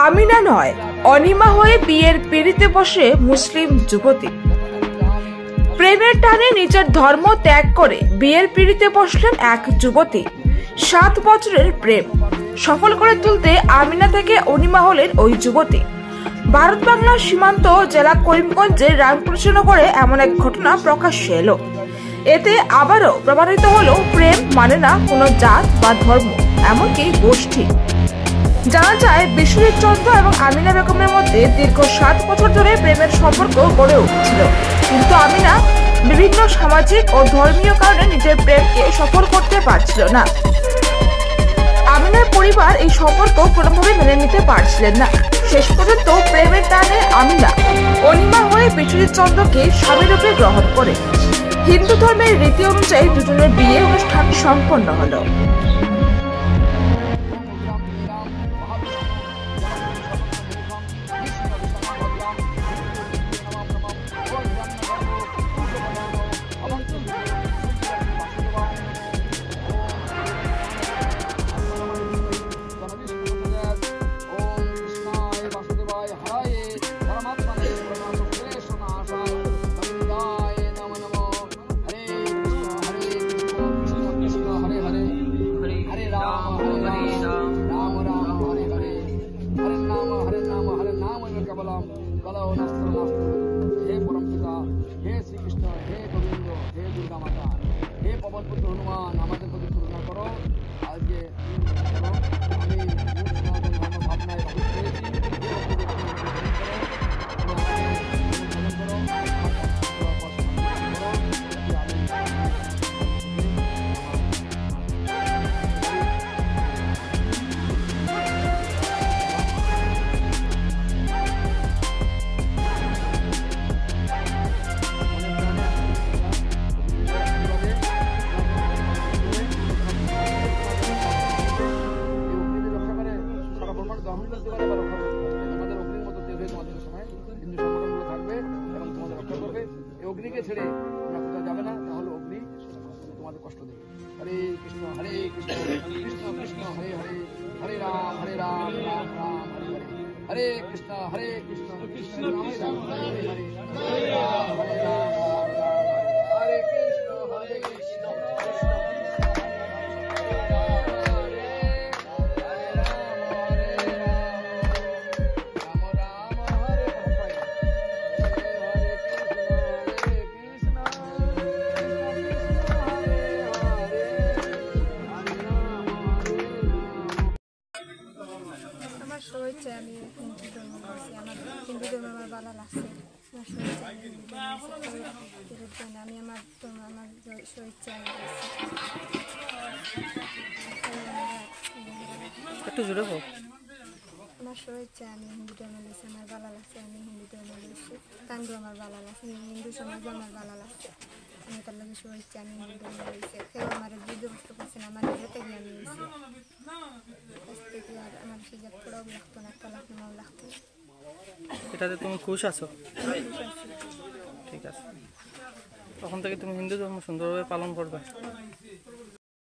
আমিনা নয়, অনিমা হয়ে বিয়ের পিঁড়িতে বসে মুসলিম যুবতী। প্রেমের টানে নিজের ধর্ম ত্যাগ করে বিয়ের পিঁড়িতে বসলেন এক যুবতী। 7 বছরের প্রেম সফল করে তুলতে আমিনা থেকে অনিমা হলেন ওই যুবতী। ভারত বাংলার সীমান্ত জেলা করিমগঞ্জের রামকৃষ্ণনগরে এমন এক ঘটনা প্রকাশ্যে এলো। এতে আবারও প্রমাণিত হলো প্রেম মানে না কোনো জাত বা ধর্ম, এমনকি গোষ্ঠী। জানা যায় বিশ্বজিৎ চন্দ্র এবং আমিনা বেগমের মধ্যে দীর্ঘ 7 বছর ধরে প্রেমের সম্পর্ক গড়ে উঠেছিল, কিন্তু আমিনা বিভিন্ন সামাজিক ও ধর্মীয় কারণে নিজের প্রেমকে সফল করতে পারছিল না। আমিনার পরিবার এই সম্পর্ক কোনোভাবে মেনে নিতে পারছিলেন না। শেষ পর্যন্ত প্রেমের টানে আমিনা অনিমা হয়ে বিশ্বজিৎ চন্দ্রকে স্বামী রূপে গ্রহণ করে হিন্দু ধর্মের রীতি অনুযায়ী দুজনের বিয়ে অনুষ্ঠান সম্পন্ন হলো। हे परमपिता, हे श्री कृष्ण, हे गोविंद, हे दुर्गा माता, हे पवन पुत्र हनुमान, हमारे प्रति करुणा करो। आज के অগ্নি কে ছেড়ে তোমরা কোথাও যাবে না, তাহলে অগ্নি তোমাদের কষ্ট দেবে। হরে কৃষ্ণ কৃষ্ণ কৃষ্ণ হরে হরে, হরে রাম রাম রাম হরে হরে, হরে কৃষ্ণ কৃষ্ণ কৃষ্ণ হরে রাম হরে হরে, হরে রাম হরে রাম হরে কৃষ্ণ কৃষ্ণ আমি হিন্দু ধর্ম করছি, আমার হিন্দু ধর্ম আমার ভালো লাগছে। আমি আমার ধর্ম আমার স্বেচ্ছা একটু জোরে হোক। আমার স্বেচ্ছা আমি হিন্দু ধর্ম নিয়েছি, আমার ভালো লাগছে। আমি হিন্দু ধর্ম নিয়েছি, কান্ড আমার ভালো লাগছে, হিন্দু সমাজ আমার ভালো লাগছে। আমি তার লাগে স্বেচ্ছা আমি হিন্দু ধর্ম নিয়েছি। কেউ আমার যুদ্ধবস্ত করছে না, আমার নিজেতে গিয়ে আমি নিয়েছি। আর আমার হিজাব পড়াও লাগতো না, তলাক নামাও লাগতো। এটাতে তুমি খুশ আছো? ঠিক আছে, তখন থেকে তুমি হিন্দু ধর্ম সুন্দরভাবে পালন করবে।